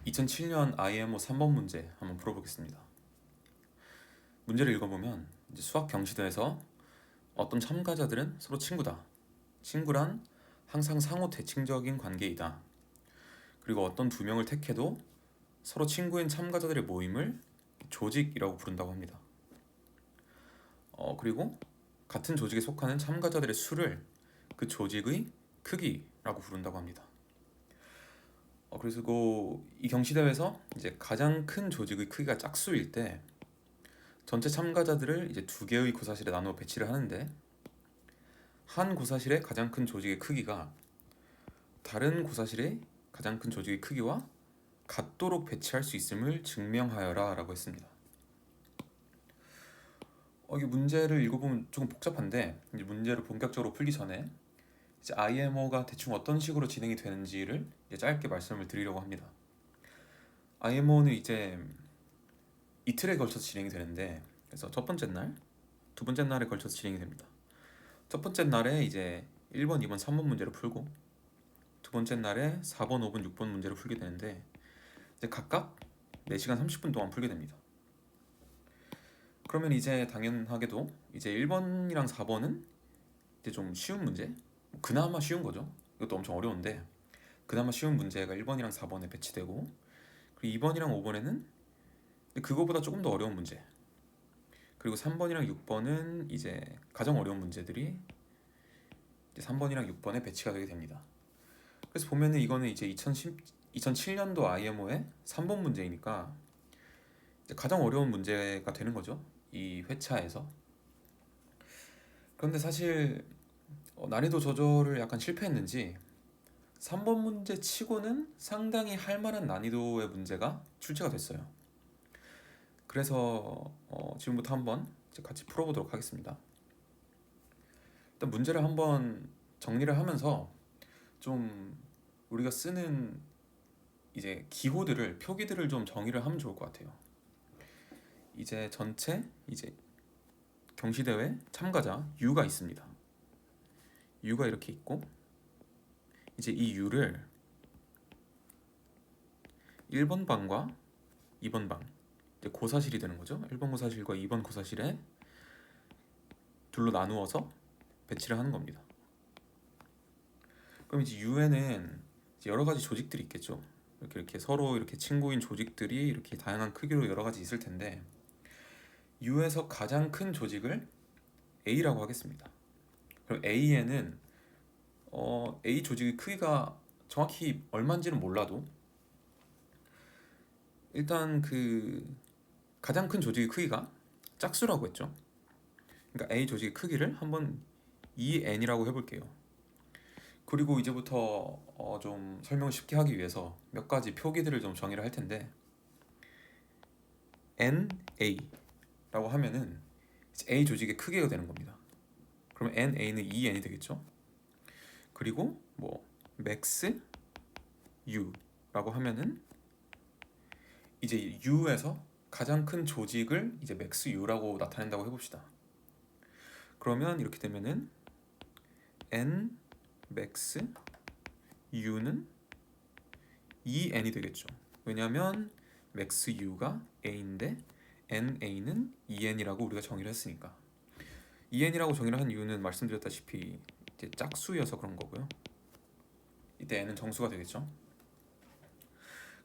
2007년 IMO 3번 문제 한번 풀어보겠습니다. 문제를 읽어보면 이제 수학 경시대에서 어떤 참가자들은 서로 친구다. 친구란 항상 상호 대칭적인 관계이다. 그리고 어떤 두 명을 택해도 서로 친구인 참가자들의 모임을 조직이라고 부른다고 합니다. 그리고 같은 조직에 속하는 참가자들의 수를 그 조직의 크기라고 부른다고 합니다. 그리고 이 경시대회에서 이제 가장 큰 조직의 크기가 짝수일 때 전체 참가자들을 이제 두 개의 고사실에 나누어 배치를 하는데, 한 고사실의 가장 큰 조직의 크기가 다른 고사실의 가장 큰 조직의 크기와 같도록 배치할 수 있음을 증명하여라 라고 했습니다. 이 문제를 읽어보면 조금 복잡한데, 이제 문제를 본격적으로 풀기 전에 이제 IMO가 대충 어떤 식으로 진행이 되는지를 이제 짧게 말씀을 드리려고 합니다. IMO는 이제 이틀에 걸쳐서 진행이 되는데, 그래서 첫 번째 날, 두 번째 날에 걸쳐서 진행이 됩니다. 첫 번째 날에 이제 1번, 2번, 3번 문제를 풀고, 두 번째 날에 4번, 5번, 6번 문제를 풀게 되는데, 이제 각각 4시간 30분 동안 풀게 됩니다. 그러면 이제 당연하게도 이제 1번이랑 4번은 이제 좀 쉬운 문제, 그나마 쉬운 거죠. 이것도 엄청 어려운데 그나마 쉬운 문제가 1번이랑 4번에 배치되고, 그리고 2번이랑 5번에는 그거보다 조금 더 어려운 문제, 그리고 3번이랑 6번은 이제 가장 어려운 문제들이 이제 3번이랑 6번에 배치가 되게 됩니다. 그래서 보면은 이거는 이제 2007년도 IMO의 3번 문제이니까 이제 가장 어려운 문제가 되는 거죠, 이 회차에서. 그런데 사실 난이도 조절을 약간 실패했는지 3번 문제 치고는 상당히 할 만한 난이도의 문제가 출제가 됐어요. 그래서 지금부터 한번 이제 같이 풀어보도록 하겠습니다. 일단 문제를 한번 정리를 하면서 좀 우리가 쓰는 이제 기호들을, 표기들을 좀 정의를 하면 좋을 것 같아요. 이제 전체 이제 경시대회 참가자 U가 있습니다. U가 이렇게 있고, 이제 이 U를 1번 방과 2번 방, 이제 고사실이 되는 거죠. 1번 고사실과 2번 고사실에 둘로 나누어서 배치를 하는 겁니다. 그럼 이제 U에는 이제 여러 가지 조직들이 있겠죠. 이렇게 서로 이렇게 친구인 조직들이 이렇게 다양한 크기로 여러 가지 있을 텐데, U에서 가장 큰 조직을 A라고 하겠습니다. 그럼 A에는 A 조직의 크기가 정확히 얼마인지는 몰라도 일단 그 가장 큰 조직의 크기가 짝수라고 했죠. 그러니까 A 조직의 크기를 한번 2n이라고 해볼게요. 그리고 이제부터 좀 설명을 쉽게 하기 위해서 몇 가지 표기들을 좀 정의를 할 텐데, NA라고 하면은 A 조직의 크기가 되는 겁니다. 그러면 NA는 2n이 되겠죠. 그리고 뭐 max U라고 하면은 이제 U에서 가장 큰 조직을 이제 max U라고 나타낸다고 해봅시다. 그러면 이렇게 되면은 n max U는 2n이 되겠죠. 왜냐하면 max U가 A인데 NA는 2n이라고 우리가 정의를 했으니까. 2n이라고 정의를 한 이유는 말씀드렸다시피 이제 짝수여서 그런 거고요. 이때 n은 정수가 되겠죠.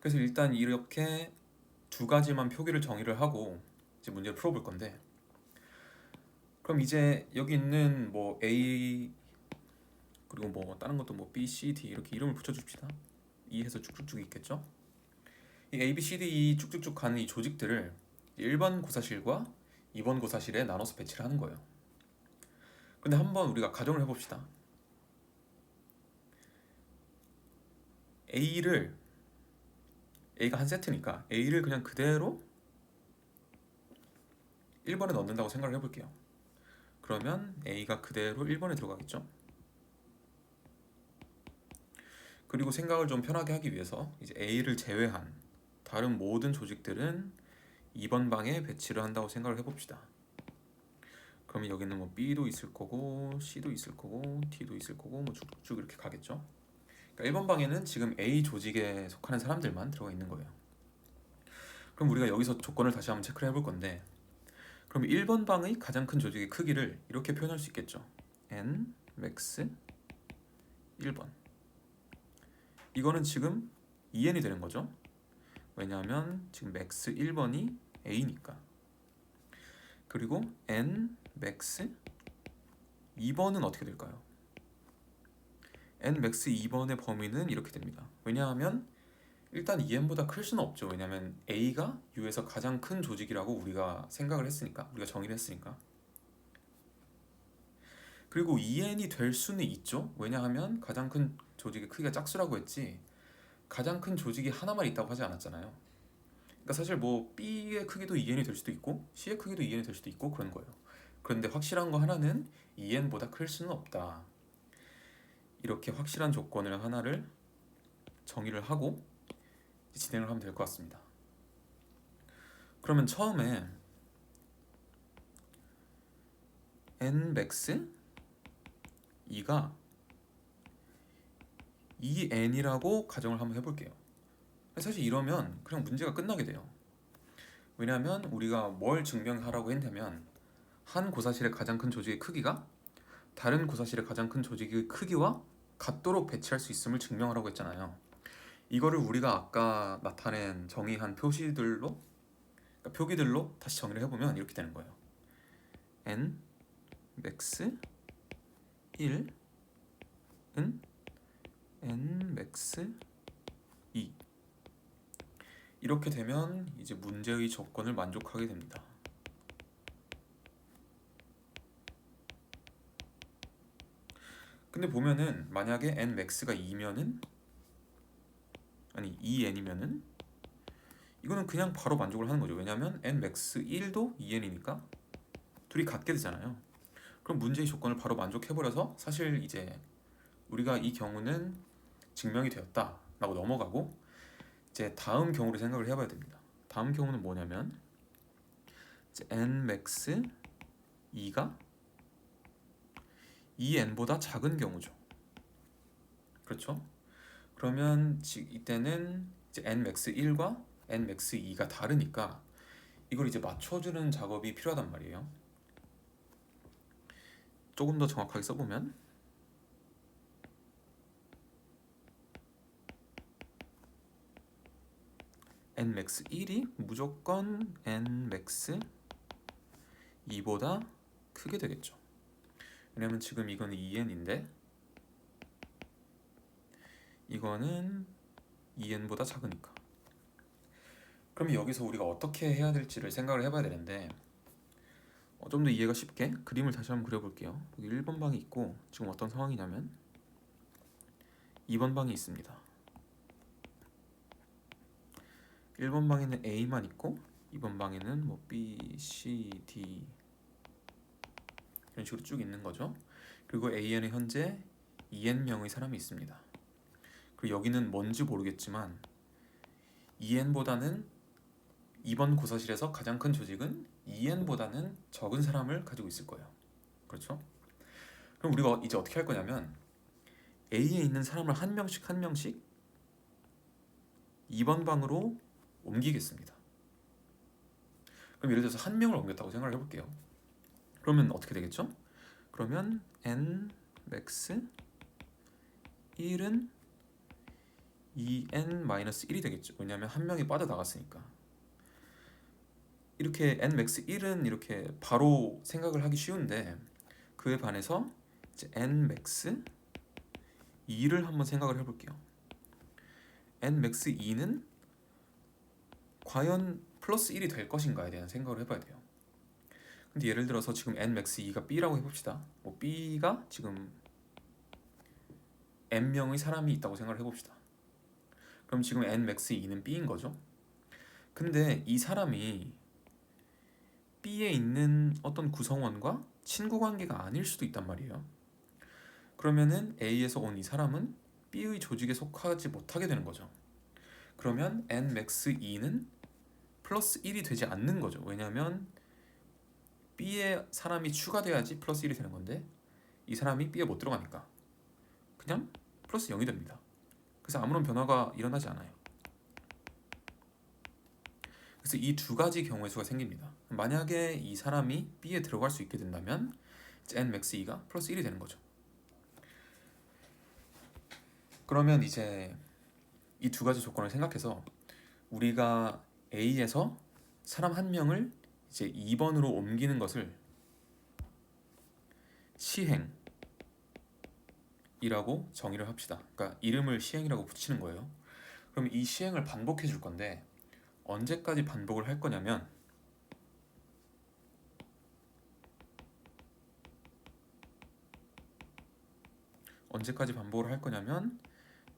그래서 일단 이렇게 두 가지만 표기를 정의를 하고 이제 문제를 풀어볼 건데, 그럼 이제 여기 있는 뭐 A 그리고 뭐 다른 것도 뭐 B, C, D 이렇게 이름을 붙여줍시다. E 해서 쭉쭉쭉 있겠죠. 이 A, B, C, D 이 쭉쭉쭉 가는 이 조직들을 1번 고사실과 2번 고사실에 나눠서 배치를 하는 거예요. 근데 한번 우리가 가정을 해봅시다. A가 한 세트니까 A를 그냥 그대로 1번에 넣는다고 생각을 해볼게요. 그러면 A가 그대로 1번에 들어가겠죠. 그리고 생각을 좀 편하게 하기 위해서 이제 A를 제외한 다른 모든 조직들은 2번 방에 배치를 한다고 생각을 해봅시다. 그러면 여기는 뭐 B도 있을 거고 C도 있을 거고 D도 있을 거고 뭐 쭉쭉 이렇게 가겠죠. 그러니까 1번 방에는 지금 A 조직에 속하는 사람들만 들어가 있는 거예요. 그럼 우리가 여기서 조건을 다시 한번 체크를 해볼 건데, 그럼 1번 방의 가장 큰 조직의 크기를 이렇게 표현할 수 있겠죠. n max 1번. 이거는 지금 2n이 되는 거죠. 왜냐하면 지금 max 1번이 a니까. 그리고 n max 2번은 어떻게 될까요? n max 2번의 범위는 이렇게 됩니다. 왜냐하면 일단 2n보다 클 수는 없죠. 왜냐하면 a가 u에서 가장 큰 조직이라고 우리가 생각을 했으니까, 우리가 정의를 했으니까. 그리고 2n이 될 수는 있죠. 왜냐하면 가장 큰 조직의 크기가 짝수라고 했지, 가장 큰 조직이 하나만 있다고 하지 않았잖아요. 그러니까 사실 뭐 B의 크기도 2n이 될 수도 있고 C의 크기도 2n이 될 수도 있고 그런 거예요. 그런데 확실한 거 하나는 2n보다 클 수는 없다. 이렇게 확실한 조건을 하나를 정의를 하고 진행을 하면 될 것 같습니다. 그러면 처음에 n max 2가 2n이라고 가정을 한번 해볼게요. 사실 이러면 그냥 문제가 끝나게 돼요. 왜냐하면 우리가 뭘 증명하라고 했냐면 한 고사실의 가장 큰 조직의 크기가 다른 고사실의 가장 큰 조직의 크기와 같도록 배치할 수 있음을 증명하라고 했잖아요. 이거를 우리가 아까 나타낸 정의한 표시들로, 그러니까 표기들로 다시 정의를 해보면 이렇게 되는 거예요. n max 1은 n max 2. 이렇게 되면 이제 문제의 조건을 만족하게 됩니다. 근데 보면은 만약에 n max가 2면은, 아니 2n이면은 이거는 그냥 바로 만족을 하는 거죠. 왜냐하면 n max 1도 2n이니까 둘이 같게 되잖아요. 그럼 문제의 조건을 바로 만족해버려서 사실 이제 우리가 이 경우는 증명이 되었다 라고 넘어가고, 이제 다음 경우를 생각을 해봐야 됩니다. 다음 경우는 뭐냐면 이제 n max 2가 2n보다 작은 경우죠. 그렇죠? 그러면 이때는 이제 n max 1과 n max 2가 다르니까 이걸 이제 맞춰주는 작업이 필요하단 말이에요. 조금 더 정확하게 써보면 n max 1이 무조건 n max 2보다 크게 되겠죠. 왜냐면 지금 이거는 2n인데 이거는 2n보다 작으니까. 그럼 여기서 우리가 어떻게 해야 될지를 생각을 해봐야 되는데, 좀 더 이해가 쉽게 그림을 다시 한번 그려볼게요. 여기 1번 방이 있고 지금 어떤 상황이냐면 2번 방이 있습니다. 1번 방에는 A만 있고 2번 방에는 뭐 B, C, D 이런 식으로 쭉 있는 거죠. 그리고 A에는 현재 2n명의 사람이 있습니다. 그리고 여기는 뭔지 모르겠지만 2n보다는 2번 고사실에서 가장 큰 조직은 2n보다는 적은 사람을 가지고 있을 거예요. 그렇죠? 그럼 우리가 이제 어떻게 할 거냐면 A에 있는 사람을 한 명씩 한 명씩 2번 방으로 옮기겠습니다. 그럼 예를 들어서 한 명을 옮겼다고 생각을 해볼게요. 그러면 어떻게 되겠죠? 그러면 n max 1은 2n-1이 되겠죠. 왜냐하면 한 명이 빠져나갔으니까. 이렇게 n max 1은 이렇게 바로 생각을 하기 쉬운데, 그에 반해서 이제 n max 2를 한번 생각을 해볼게요. n max 2는 과연 플러스 1이 될 것인가에 대한 생각을 해봐야 돼요. 근데 예를 들어서 지금 n max 2가 B라고 해봅시다. 뭐 B가 지금 n명의 사람이 있다고 생각을 해봅시다. 그럼 지금 n max 2는 B인 거죠. 근데 이 사람이 B에 있는 어떤 구성원과 친구 관계가 아닐 수도 있단 말이에요. 그러면은 A에서 온 이 사람은 B의 조직에 속하지 못하게 되는 거죠. 그러면 n max 2는 플러스 1이 되지 않는 거죠. 왜냐하면 B에 사람이 추가돼야지 플러스 1이 되는 건데 이 사람이 B에 못 들어가니까 그냥 플러스 0이 됩니다. 그래서 아무런 변화가 일어나지 않아요. 그래서 이 두 가지 경우의 수가 생깁니다. 만약에 이 사람이 B에 들어갈 수 있게 된다면 이제 n max 2가 플러스 1이 되는 거죠. 그러면 이제 이 두 가지 조건을 생각해서 우리가 A에서 사람 한 명을 이제 2번으로 옮기는 것을 시행이라고 정의를 합시다. 그러니까 이름을 시행이라고 붙이는 거예요. 그럼 이 시행을 반복해 줄 건데 언제까지 반복을 할 거냐면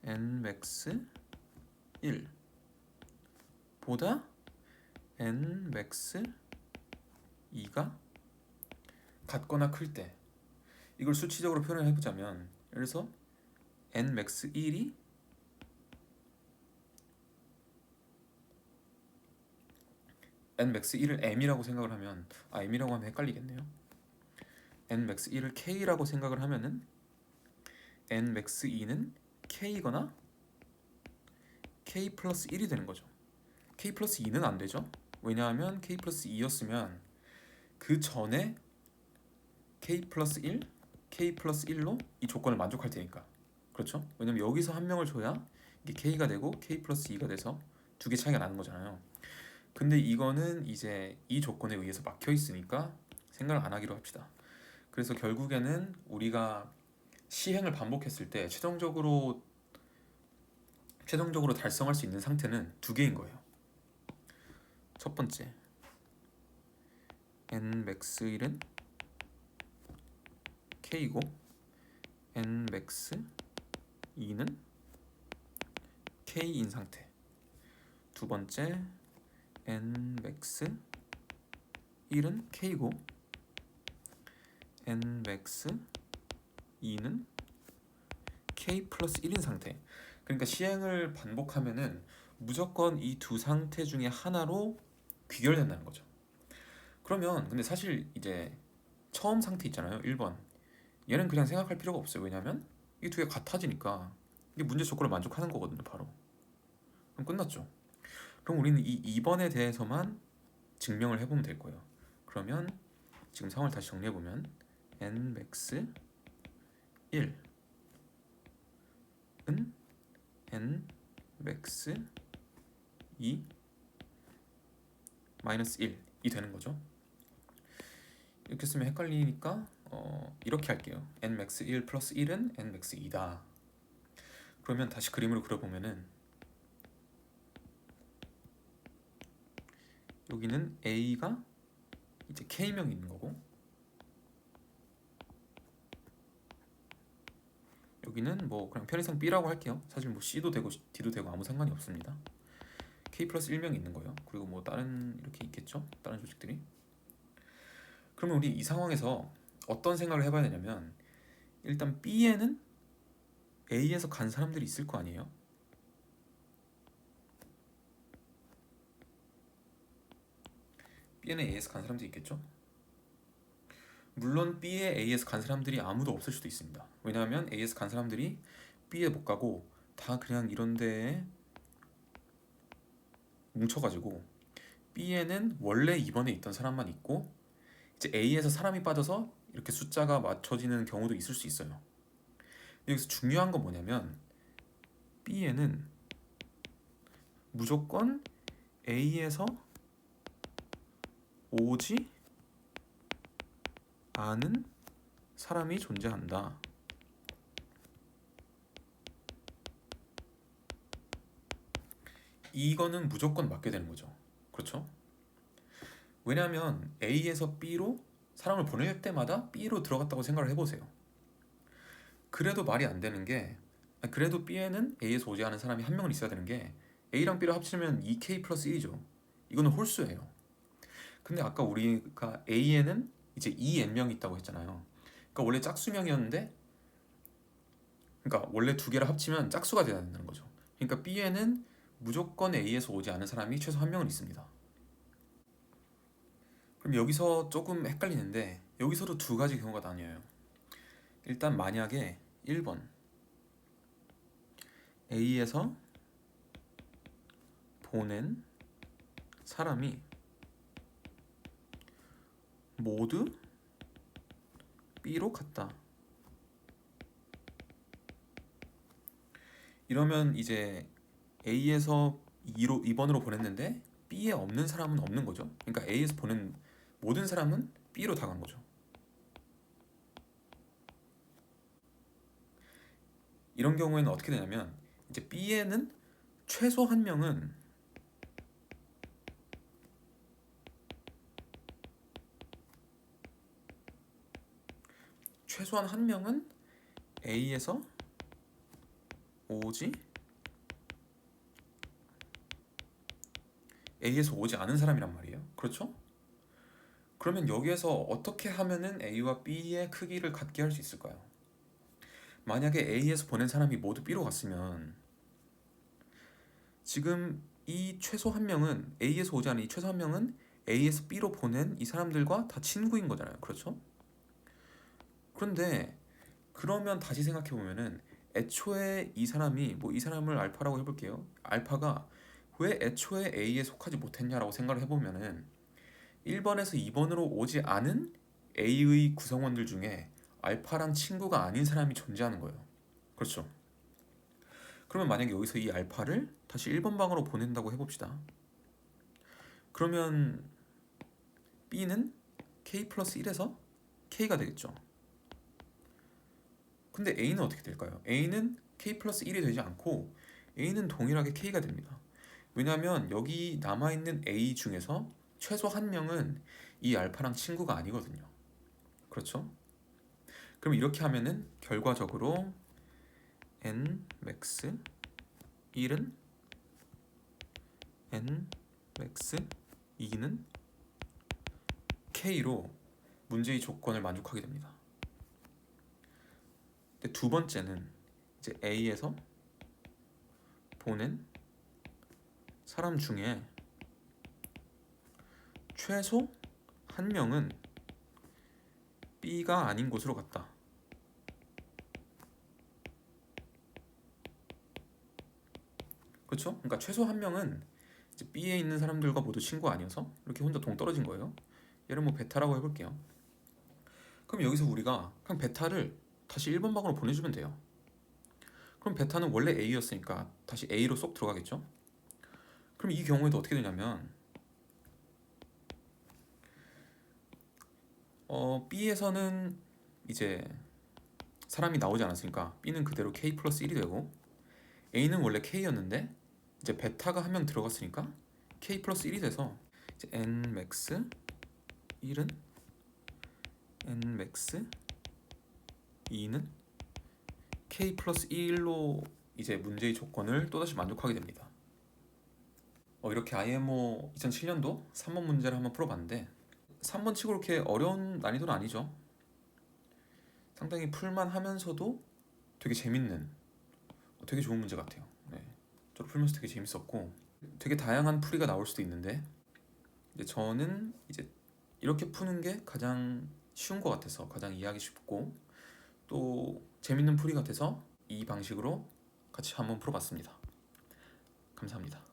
nmax 1 보다 nmax 2가 같거나 클 때, 이걸 수치적으로 표현을 해보자면 예를 들어서 nmax 1이 nmax 1을 m이라고 생각을 하면 m이라고 하면 헷갈리겠네요. nmax 1을 k라고 생각을 하면은 nmax 2는 k거나 k 플러스 1이 되는 거죠. k 플러스 2는 안 되죠. 왜냐하면 k 플러스 2였으면 그 전에 k 플러스 1, k 플러스 1로 이 조건을 만족할 테니까. 그렇죠? 왜냐면 여기서 한 명을 줘야 이게 k가 되고 k 플러스 2가 돼서 두 개 차이가 나는 거잖아요. 근데 이거는 이제 이 조건에 의해서 막혀 있으니까 생각을 안 하기로 합시다. 그래서 결국에는 우리가 시행을 반복했을 때 최종적으로 달성할 수 있는 상태는 두 개인 거예요. 첫 번째, nmax 1은 k이고 nmax 2는 k인 상태. 두 번째, nmax 1은 k고 nmax 2는 k 플러스 1인 상태. 그러니까 시행을 반복하면은 무조건 이 두 상태 중에 하나로 귀결된다는 거죠. 그러면 근데 사실 이제 처음 상태 있잖아요. 1번. 얘는 그냥 생각할 필요가 없어요. 왜냐면 이 두 개 같아지니까 이게 문제 조건을 만족하는 거거든요. 바로. 그럼 끝났죠. 그럼 우리는 이 2번에 대해서만 증명을 해보면 될 거예요. 그러면 지금 상황을 다시 정리해보면 nmax 1은 nmax 2 마이너스 1이 되는 거죠. 이렇게 쓰면 헷갈리니까 이렇게 할게요. nmax 1 플러스 1은 nmax 2다. 그러면 다시 그림으로 그려보면은 여기는 a가 이제 k명이 있는 거고 여기는 뭐 그냥 편의상 b라고 할게요. 사실 뭐 c도 되고 d도 되고 아무 상관이 없습니다. k 플러스 1명이 있는 거예요. 그리고 뭐 다른 이렇게 있겠죠. 다른 조직들이. 그러면 우리 이 상황에서 어떤 생각을 해봐야 되냐면 일단 b에는 a에서 간 사람들이 있을 거 아니에요. B에는 A에서 간 사람들이 있겠죠? 물론 B에 A에서 간 사람들이 아무도 없을 수도 있습니다. 왜냐하면 A에서 간 사람들이 B에 못 가고 다 그냥 이런 데에 뭉쳐가지고 B에는 원래 이번에 있던 사람만 있고 이제 A에서 사람이 빠져서 이렇게 숫자가 맞춰지는 경우도 있을 수 있어요. 여기서 중요한 건 뭐냐면 B에는 무조건 A에서 오지 않은 사람이 존재한다. 이거는 무조건 맞게 되는 거죠. 그렇죠? 왜냐하면 A에서 B로 사람을 보낼 때마다 B로 들어갔다고 생각을 해보세요. 그래도 말이 안 되는 게 그래도 B에는 A에서 오지 않은 사람이 한 명은 있어야 되는 게 A랑 B를 합치면 2K 플러스 1이죠. 이거는 홀수예요. 근데 아까 우리가 A에는 이제 2n명이 있다고 했잖아요. 그러니까 원래 짝수명이었는데 그러니까 원래 두 개를 합치면 짝수가 돼야 된다는 거죠. 그러니까 B에는 무조건 A에서 오지 않은 사람이 최소 한 명은 있습니다. 그럼 여기서 조금 헷갈리는데 여기서도 두 가지 경우가 나뉘어요. 일단 만약에 1번 A에서 보낸 사람이 모두 B로 갔다. 이러면 이제 A에서 2번으로 보냈는데 B에 없는 사람은 없는 거죠. 그러니까 A에서 보낸 모든 사람은 B로 다 간 거죠. 이런 경우에는 어떻게 되냐면 이제 B에는 최소 한 명은 최소한 한 명은 A에서 오지 않은 사람이란 말이에요. 그렇죠? 그러면 여기에서 어떻게 하면은 A와 B의 크기를 같게 할 수 있을까요? 만약에 A에서 보낸 사람이 모두 B로 갔으면 지금 이 최소 한 명은 A에서 오지 않은 이 최소 한 명은 A에서 B로 보낸 이 사람들과 다 친구인 거잖아요. 그렇죠? 그런데 그러면 다시 생각해 보면은 애초에 이 사람이 이 사람을 알파라고 해볼게요. 알파가 왜 애초에 A에 속하지 못했냐라고 생각을 해보면은 1번에서 2번으로 오지 않은 A의 구성원들 중에 알파랑 친구가 아닌 사람이 존재하는 거예요. 그렇죠? 그러면 만약에 여기서 이 알파를 다시 1번 방으로 보낸다고 해봅시다. 그러면 B는 K 플러스 1에서 K가 되겠죠. 근데 A는 어떻게 될까요? A는 K 플러스 1이 되지 않고 A는 동일하게 K가 됩니다. 왜냐하면 여기 남아있는 A 중에서 최소 한 명은 이 알파랑 친구가 아니거든요. 그렇죠? 그럼 이렇게 하면은 결과적으로 n max 1은 n max 2는 K로 문제의 조건을 만족하게 됩니다. 근데 두 번째는 이제 A에서 보낸 사람 중에 최소 한 명은 B가 아닌 곳으로 갔다. 그렇죠? 그러니까 최소 한 명은 이제 B에 있는 사람들과 모두 친구 아니어서 이렇게 혼자 동떨어진 거예요. 얘를 베타라고 해볼게요. 그럼 여기서 우리가 그냥 베타를 다시 1번 방으로 보내주면 돼요. 그럼 베타는 원래 A였으니까 다시 A로 쏙 들어가겠죠? 그럼 이 경우에도 어떻게 되냐면 B에서는 이제 사람이 나오지 않았으니까 B는 그대로 K 플러스 1이 되고 A는 원래 K였는데 이제 베타가 한 명 들어갔으니까 K 플러스 1이 돼서 이제 N max 1은 N max 2는 K 플러스 1로 이제 문제의 조건을 또다시 만족하게 됩니다. 이렇게 IMO 2007년도 3번 문제를 한번 풀어봤는데 3번 치고 그렇게 어려운 난이도는 아니죠. 상당히 풀만 하면서도 되게 재밌는 되게 좋은 문제 같아요. 네. 저도 풀면서 되게 재밌었고 되게 다양한 풀이가 나올 수도 있는데 저는 이제 이렇게 푸는 게 가장 쉬운 것 같아서 가장 이해하기 쉽고 또 재밌는 풀이 같아서 이 방식으로 같이 한번 풀어봤습니다. 감사합니다.